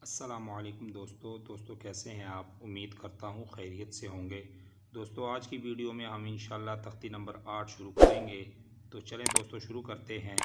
السلام علیکم دوستو کیسے ہیں آپ؟ امید کرتا ہوں خیریت سے ہوں گے۔ دوستو آج کی ویڈیو میں ہم انشاءاللہ تختی نمبر 8 شروع کریں گے، تو چلیں دوستو شروع کرتے ہیں۔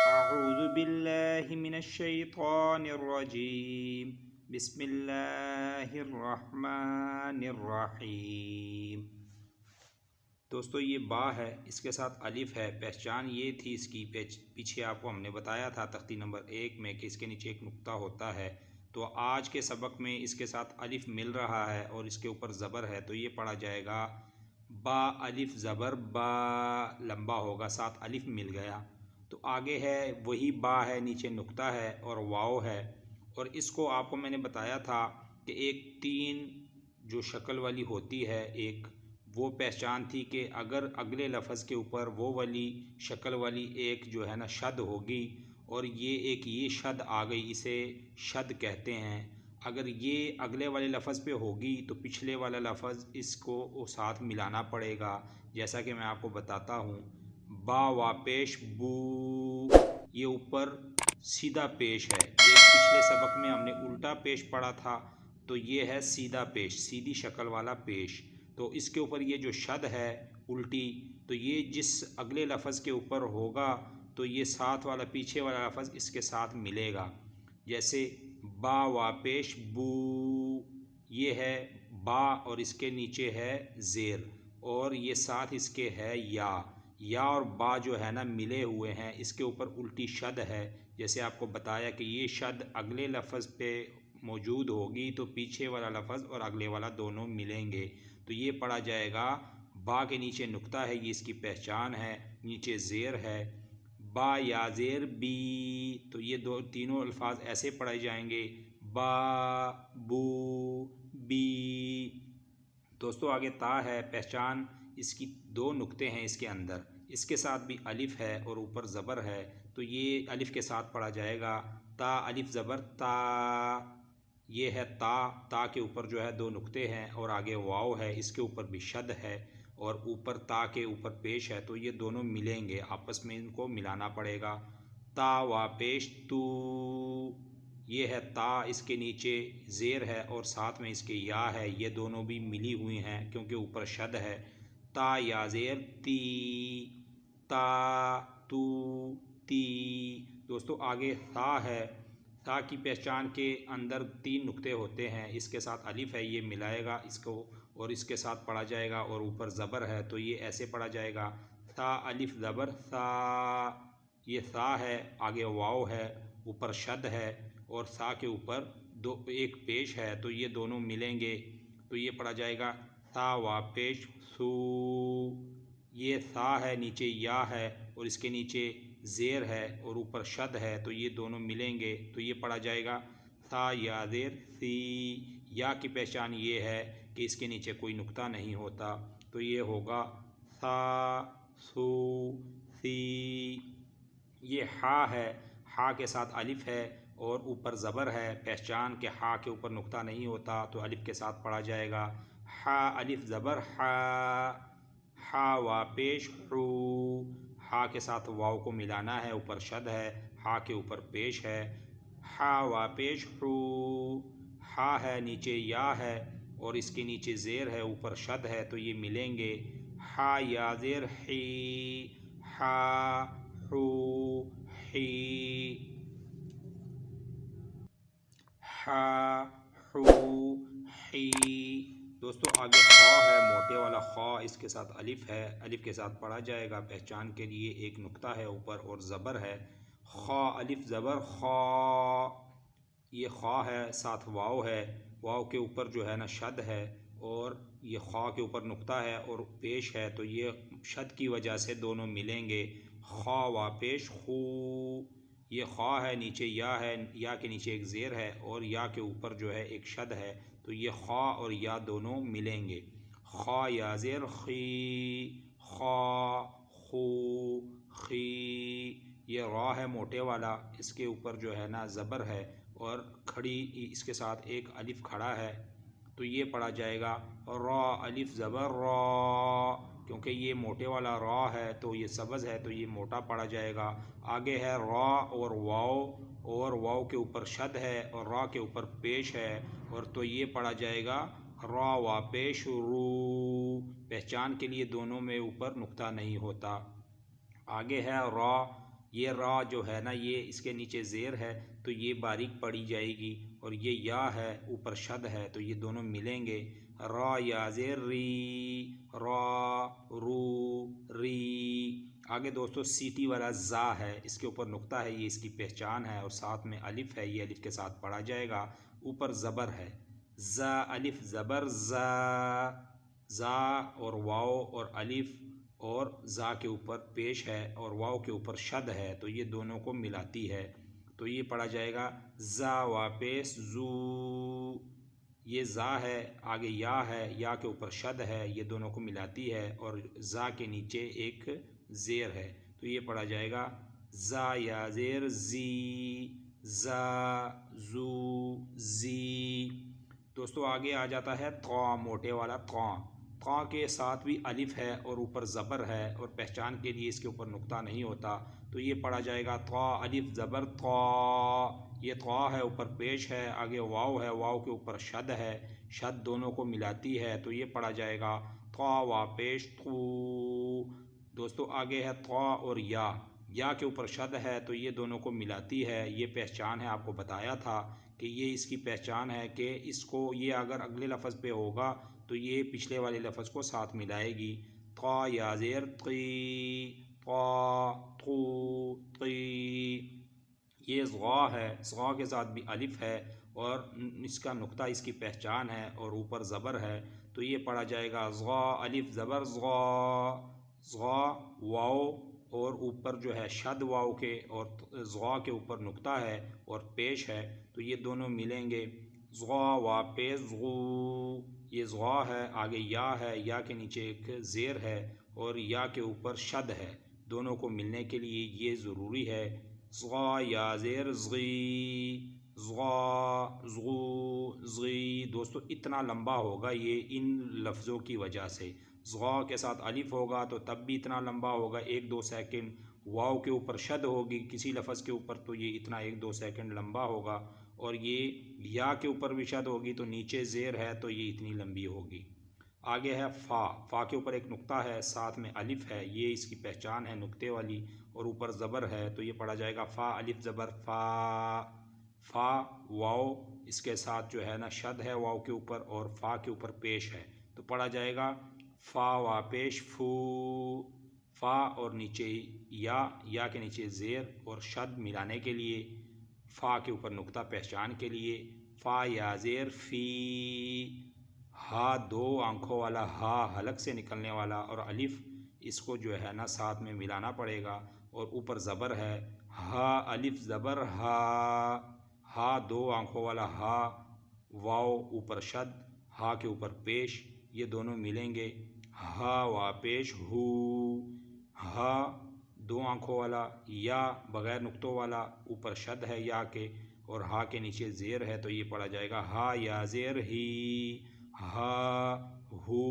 اعوذ باللہ من الشیطان الرجیم، بسم اللہ الرحمن الرحیم۔ دوستو یہ با ہے، اس کے ساتھ الف ہے۔ پہچان یہ تھی اس کی، پیچھے آپ کو ہم نے بتایا تھا تختی نمبر 1 میں کہ اس کے نیچے ایک نقطہ ہوتا ہے، تو آج کے سبق میں اس کے ساتھ الف مل رہا ہے اور اس کے اوپر زبر ہے، تو یہ پڑھا جائے گا با الف زبر با، لمبا ہوگا، ساتھ الف مل گیا۔ تو آگے ہے وہی با ہے، نیچے نقطہ ہے اور واو ہے، اور اس کو آپ کو میں نے بتایا تھا کہ ایک 3 جو شکل والی ہوتی ہے، ایک وہ پہچان تھی کہ اگر اگلے لفظ کے اوپر وہ والی شکل والی ایک جو ہے نا شد ہوگی، اور یہ شد آ گئی، اسے شد کہتے ہیں۔ اگر یہ اگلے والے لفظ پہ ہوگی تو پچھلے والا لفظ اس کو ساتھ ملانا پڑے گا، جیسا کہ میں آپ کو بتاتا ہوں۔ با وا پیش بو، یہ اوپر سیدھا پیش ہے۔ ایک پچھلے سبق میں ہم نے الٹا پیش پڑھا تھا، تو یہ ہے سیدھا پیش، سیدھی شکل والا پیش۔ تو اس کے اوپر یہ جو شد ہے الٹی، تو یہ جس اگلے لفظ کے اوپر ہوگا تو یہ ساتھ والا پیچھے والا لفظ اس کے ساتھ ملے گا۔ جیسے با وا پیش بو، یہ ہے با اور اس کے نیچے ہے زیر، اور یہ ساتھ اس کے ہے یا اور با جو ہے نا ملے ہوئے ہیں، اس کے اوپر الٹی شد ہے۔ جیسے آپ کو بتایا کہ یہ شد اگلے لفظ پہ موجود ہوگی تو پیچھے والا لفظ اور اگلے والا دونوں ملیں گے، تو یہ پڑھا جائے گا با کے نیچے نقطہ ہے، یہ اس کی پہچان ہے، نیچے زیر ہے، با یا زیر بی، تو یہ تینوں الفاظ ایسے پڑھے جائیں گے، با بو بی۔ دوستو آگے تا ہے، پہچان اس کی 2 نقطے ہیں اس کے اندر، اس کے ساتھ بھی الف ہے اور اوپر زبر ہے، تو یہ الف کے ساتھ پڑھا جائے گا تا الف زبر تا۔ یہ ہے تا کے اوپر جو ہے 2 نقطے ہیں اور آگے واو ہے، اس کے اوپر بھی شد ہے اور اوپر تا کے اوپر پیش ہے، تو یہ دونوں ملیں گے، آپس میں ان کو ملانا پڑے گا۔ تا وا پیش تو، یہ ہے تا، اس کے نیچے زیر ہے اور ساتھ میں اس کے یا ہے، یہ دونوں بھی ملی ہوئی ہیں کیونکہ اوپر شد ہے۔ تا یا زیر تی، تا تو تی۔ دوستو آگے تا ہے، تا کی پہچان کے اندر 3 نقطے ہوتے ہیں، اس کے ساتھ الف ہے، یہ ملائے گا اس کو اور اس کے ساتھ پڑھا جائے گا، اور اوپر زبر ہے تو یہ ایسے پڑھا جائے گا تا الف زبر سا۔ یہ سا ہے، آگے واو ہے، اوپر شد ہے اور سا کے اوپر ایک پیش ہے، تو یہ دونوں ملیں گے، تو یہ پڑھا جائے گا سا وا پیش سو۔ یہ سا ہے، نیچے یا ہے اور اس کے نیچے زیر ہے اور اوپر شد ہے، تو یہ دونوں ملیں گے، تو یہ پڑھا جائے گا سا یا زیر سی۔ یا کی پہچان یہ ہے کہ اس کے نیچے کوئی نقطہ نہیں ہوتا، تو یہ ہوگا سا سو سی۔ یہ ہا ہے، ہا کے ساتھ الف ہے اور اوپر زبر ہے، پہچان کہ ہا کے اوپر نقطہ نہیں ہوتا تو الف کے ساتھ پڑھا جائے گا ہا الف زبر ہا۔ ہا وا پیش ہو، ہا کے ساتھ واو کو ملانا ہے، اوپر شد ہے، ہا کے اوپر پیش ہے، ہا وا پیش ہو۔ ہا ہے، نیچے یا ہے اور اس کے نیچے زیر ہے، اوپر شد ہے، تو یہ ملیں گے ہا یا زیر ہی، ہا ہو ہی، ہا ہو ہی۔ دوستو آگے خا ہے، موٹے والا خا، اس کے ساتھ الف ہے، الف کے ساتھ پڑھا جائے گا، پہچان کے لیے ایک نقطہ ہے اوپر اور زبر ہے، خا الف زبر خا۔ یہ خا ہے، ساتھ واو ہے، واو کے اوپر جو ہے نا شد ہے اور یہ خا کے اوپر نقطہ ہے اور پیش ہے، تو یہ شد کی وجہ سے دونوں ملیں گے، خا وا پیش خو۔ یہ خا ہے، نیچے یا ہے، یا کے نیچے ایک زیر ہے اور یا کے اوپر جو ہے ایک شد ہے، تو یہ خا اور یا دونوں ملیں گے، خا یا زیر خی، خا خو خی۔ یہ را ہے موٹے والا، اس کے اوپر جو ہے نا زبر ہے اور کھڑی اس کے ساتھ ایک الف کھڑا ہے، تو یہ پڑھا جائے گا را الف زبر را، کیونکہ یہ موٹے والا را ہے تو یہ سبز ہے تو یہ موٹا پڑھا جائے گا۔ آگے ہے را اور واو، اور واو کے اوپر شد ہے اور را کے اوپر پیش ہے، اور تو یہ پڑھا جائے گا را وا پیش رو۔ پہچان کے لیے دونوں میں اوپر نقطہ نہیں ہوتا۔ آگے ہے را، یہ را جو ہے نا یہ اس کے نیچے زیر ہے تو یہ باریک پڑھی جائے گی، اور یہ یا ہے اوپر شد ہے تو یہ دونوں ملیں گے، را یا زیر ری، را رو ری۔ آگے دوستو سیٹی والا زا ہے، اس کے اوپر نقطہ ہے، یہ اس کی پہچان ہے، اور ساتھ میں الف ہے، یہ الف کے ساتھ پڑھا جائے گا، اوپر زبر ہے، زا الف زبر زا، زا اور واو اور الف اور زا کے اوپر پیش ہے اور واو کے اوپر شد ہے تو یہ دونوں کو ملاتی ہے، تو یہ پڑھا جائے گا زا واپس زو۔ یہ زا ہے، آگے یا ہے، یا کے اوپر شد ہے، یہ دونوں کو ملاتی ہے، اور زا کے نیچے ایک زیر ہے تو یہ پڑھا جائے گا زا یا زیر زی، زا زو زی۔ دوستو آگے آ جاتا ہے طا، موٹے والا طا۔ طا کے ساتھ بھی الف ہے اور اوپر زبر ہے، اور پہچان کے لیے اس کے اوپر نقطہ نہیں ہوتا تو یہ پڑھا جائے گا طا الف زبر طا۔ یہ طا ہے، اوپر پیش ہے، آگے واو ہے، واو کے اوپر شد ہے، شد دونوں کو ملاتی ہے تو یہ پڑھا جائے گا طا وا پیش طو۔ دوستو آگے ہے طا اور یا کے اوپر شد ہے تو یہ دونوں کو ملاتی ہے، یہ پہچان ہے، آپ کو بتایا تھا کہ یہ اس کی پہچان ہے کہ اس کو یہ اگر اگلے لفظ پہ ہوگا تو یہ پچھلے والے لفظ کو ساتھ ملائے گی، طا یا زیر قی، طا طو قی۔ یہ ضغا ہے، ضغا کے ساتھ بھی الف ہے اور اس کا نقطہ اس کی پہچان ہے اور اوپر زبر ہے تو یہ پڑھا جائے گا ضغا الف زبر ضغا، ضغا واو اور اوپر جو ہے شد واو کے، اور ضغا کے اوپر نقطہ ہے اور پیش ہے تو یہ دونوں ملیں گے، ضغا واپس ضغو۔ یہ ضغا ہے، آگے یا ہے، یا کے نیچے ایک زیر ہے اور یا کے اوپر شد ہے، دونوں کو ملنے کے لیے یہ ضروری ہے ضغا یا زیر ضغی، ضغا ضغو ضغی۔ دوستو اتنا لمبا ہوگا یہ ان لفظوں کی وجہ سے، ضغا کے ساتھ الف ہوگا تو تب بھی اتنا لمبا ہوگا 1-2 سیکنڈ، واو کے اوپر شد ہوگی کسی لفظ کے اوپر تو یہ اتنا 1-2 سیکنڈ لمبا ہوگا، اور یہ یا کے اوپر بھی شد ہوگی تو نیچے زیر ہے تو یہ اتنی لمبی ہوگی۔ آگے ہے فا، فا کے اوپر ایک نقطہ ہے، ساتھ میں الف ہے، یہ اس کی پہچان ہے نقطے والی، اور اوپر زبر ہے تو یہ پڑھا جائے گا فا الف زبر فا، فا واو اس کے ساتھ جو ہے نا شد ہے واو کے اوپر اور فا کے اوپر پیش ہے تو پڑھا جائے گا فا وا پیش فو، فا اور نیچے یا کے نیچے زیر اور شد ملانے کے لیے، فا کے اوپر نقطہ پہچان کے لیے فا یا زیر فی، ہا 2 آنکھوں والا ہا حلق سے نکلنے والا، اور الف اس کو جو ہے نا ساتھ میں ملانا پڑے گا، اور اوپر زبر ہے ہا الف زبر ہا، ہا 2 آنکھوں والا ہا، واو اوپر شد، ہا کے اوپر پیش، یہ دونوں ملیں گے ہا وا پیش ہو، ہا 2 آنکھوں والا، یا بغیر نقطوں والا، اوپر شد ہے یا کے اور ہا کے نیچے زیر ہے تو یہ پڑھا جائے گا ہا یا زیر ہی، ہا ہو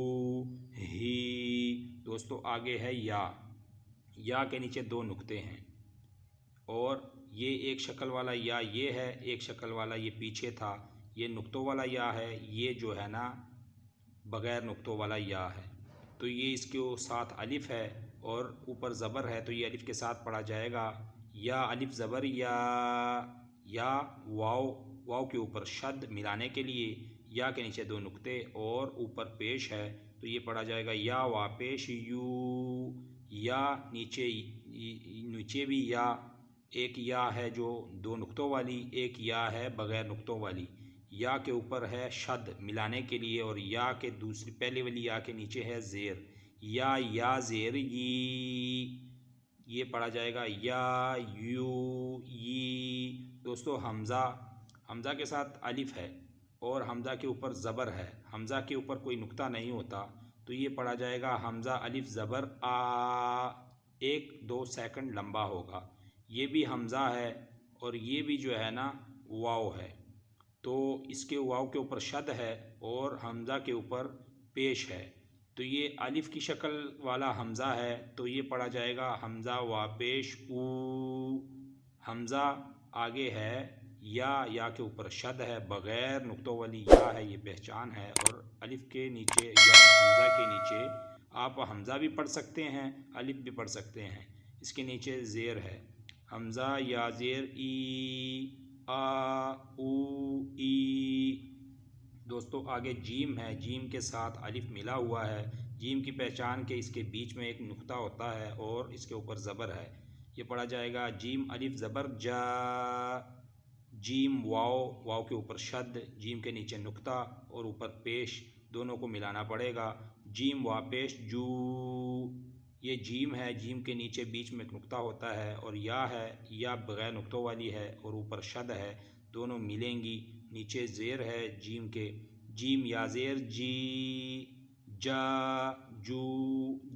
ہی۔ دوستو آگے ہے یا کے نیچے 2 نقطے ہیں، اور یہ ایک شکل والا یا یہ ہے، ایک شکل والا یہ پیچھے تھا، یہ نقطوں والا یا ہے، یہ جو ہے نا بغیر نقطوں والا یا ہے، تو یہ اس کے ساتھ الف ہے اور اوپر زبر ہے تو یہ الف کے ساتھ پڑھا جائے گا یا الف زبر یا واو کے اوپر شد ملانے کے لیے یا کے نیچے 2 نقطے اور اوپر پیش ہے تو یہ پڑھا جائے گا یا وا پیش یو، یا نیچے بھی یا، ایک یا ہے جو 2 نقطوں والی، ایک یا ہے بغیر نقطوں والی، یا کے اوپر ہے شد ملانے کے لیے اور یا کے دوسری پہلے والی یا کے نیچے ہے زیر، یا زیر یہ پڑھا جائے گا یا یو ی۔ دوستو حمزہ کے ساتھ الف ہے اور حمزہ کے اوپر زبر ہے، حمزہ کے اوپر کوئی نقطہ نہیں ہوتا تو یہ پڑھا جائے گا حمزہ الف زبر آ، 1-2 سیکنڈ لمبا ہوگا، یہ بھی حمزہ ہے اور یہ بھی جو ہے نا واو ہے، تو اس کے واو کے اوپر شد ہے اور حمزہ کے اوپر پیش ہے تو یہ الف کی شکل والا حمزہ ہے تو یہ پڑھا جائے گا حمزہ وا پیش او، حمزہ آگے ہے یا کے اوپر شد ہے، بغیر نقطوں والی یا ہے، یہ پہچان ہے۔ اور الف کے نیچے یا حمزہ کے نیچے آپ حمزہ بھی پڑھ سکتے ہیں، الف بھی پڑھ سکتے ہیں، اس کے نیچے زیر ہے، حمزہ یا زیر ای آ او ای۔ دوستو آگے جیم ہے، جیم کے ساتھ الف ملا ہوا ہے۔ جیم کی پہچان کے اس کے بیچ میں ایک نقطہ ہوتا ہے اور اس کے اوپر زبر ہے، یہ پڑھا جائے گا جیم الف زبر جا، جیم واو کے اوپر شد، جیم کے نیچے نقطہ اور اوپر پیش، دونوں کو ملانا پڑے گا، جیم وا پیش جو۔ یہ جیم ہے، جیم کے نیچے بیچ میں ایک نقطہ ہوتا ہے، اور یا ہے، یا بغیر نقطوں والی ہے اور اوپر شد ہے، دونوں ملیں گی، نیچے زیر ہے جیم کے، جیم یا زیر جی جا جو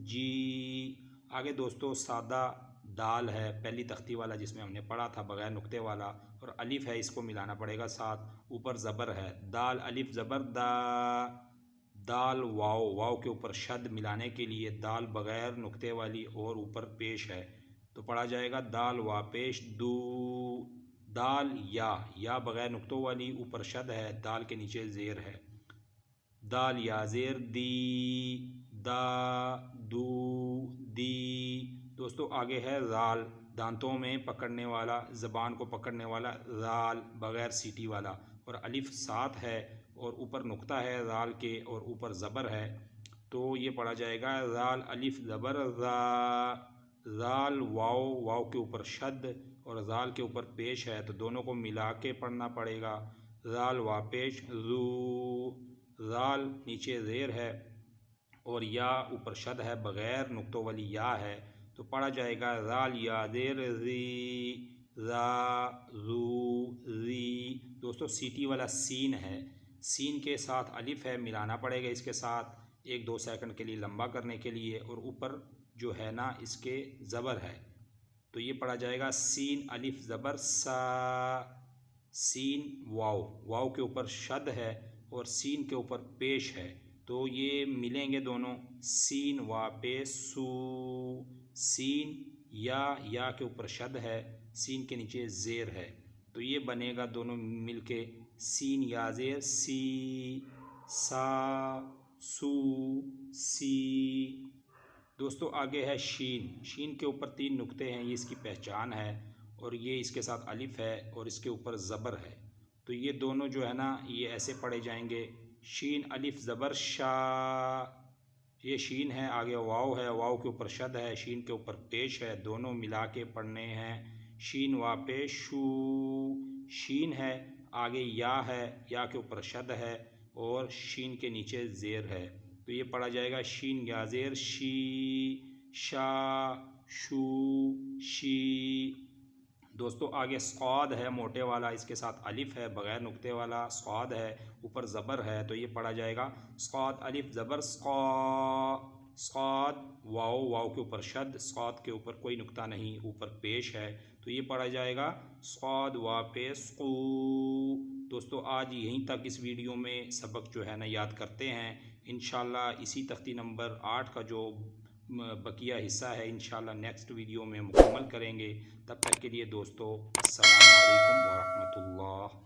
جی۔ آگے دوستو سادہ دال ہے، پہلی تختی والا جس میں ہم نے پڑھا تھا بغیر نقطے والا، اور الف ہے، اس کو ملانا پڑے گا ساتھ، اوپر زبر ہے، دال الف زبر دا، دال واو کے اوپر شد ملانے کے لیے، دال بغیر نقطے والی اور اوپر پیش ہے، تو پڑھا جائے گا دال وا پیش دو۔ دال یا بغیر نقطوں والی، اوپر شد ہے، دال کے نیچے زیر ہے، دال یا زیر دی دا دو دی۔ دوستو آگے ہے رال، دانتوں میں پکڑنے والا، زبان کو پکڑنے والا رال، بغیر سیٹی والا، اور الف ساتھ ہے اور اوپر نقطہ ہے رال کے اور اوپر زبر ہے، تو یہ پڑھا جائے گا رال الف زبر را، رال واو کے اوپر شد اور رال کے اوپر پیش ہے، تو دونوں کو ملا کے پڑھنا پڑے گا، رال وا پیش رو، رال نیچے زیر ہے اور یا اوپر شد ہے، بغیر نقطوں والی یا ہے، تو پڑھا جائے گا رال یا زیر ری را رو ری۔ دوستو سیٹی والا سین ہے، سین کے ساتھ الف ہے، ملانا پڑے گا اس کے ساتھ 1-2 سیکنڈ کے لیے لمبا کرنے کے لیے، اور اوپر جو ہے نا اس کے زبر ہے، تو یہ پڑھا جائے گا سین الف زبر سا، سین واو کے اوپر شد ہے اور سین کے اوپر پیش ہے، تو یہ ملیں گے دونوں، سین وا پیش سو، سین یا کے اوپر شد ہے، سین کے نیچے زیر ہے، تو یہ بنے گا دونوں مل کے سین یا زیر سی سا سو سی۔ دوستو آگے ہے شین، شین کے اوپر 3 نقطے ہیں، یہ اس کی پہچان ہے، اور یہ اس کے ساتھ الف ہے اور اس کے اوپر زبر ہے، تو یہ دونوں جو ہے نا یہ ایسے پڑھے جائیں گے، شین الف زبر شا، یہ شین ہے، آگے واو ہے، واو کے اوپر شد ہے، شین کے اوپر پیش ہے، دونوں ملا کے پڑھنے ہیں، شین وا پیش شو، شین ہے، آگے یا ہے، یا کے اوپر شد ہے اور شین کے نیچے زیر ہے، تو یہ پڑھا جائے گا شین یا زیر شی شا شو شی۔ دوستو آگے صاد ہے، موٹے والا، اس کے ساتھ الف ہے، بغیر نقطے والا، صاد ہے، اوپر زبر ہے، تو یہ پڑھا جائے گا صاد الف زبر صا، صاد واو کے اوپر شد، صاد کے اوپر کوئی نقطہ نہیں، اوپر پیش ہے، تو یہ پڑھا جائے گا صاد وا پیش قو۔ دوستو آج یہیں تک اس ویڈیو میں سبق جو ہے نا یاد کرتے ہیں، انشاءاللہ اسی تختی نمبر 8 کا جو بقیہ حصہ ہے انشاءاللہ نیکسٹ ویڈیو میں مکمل کریں گے، تب تک کے لیے دوستو السلام علیکم ورحمۃ اللہ۔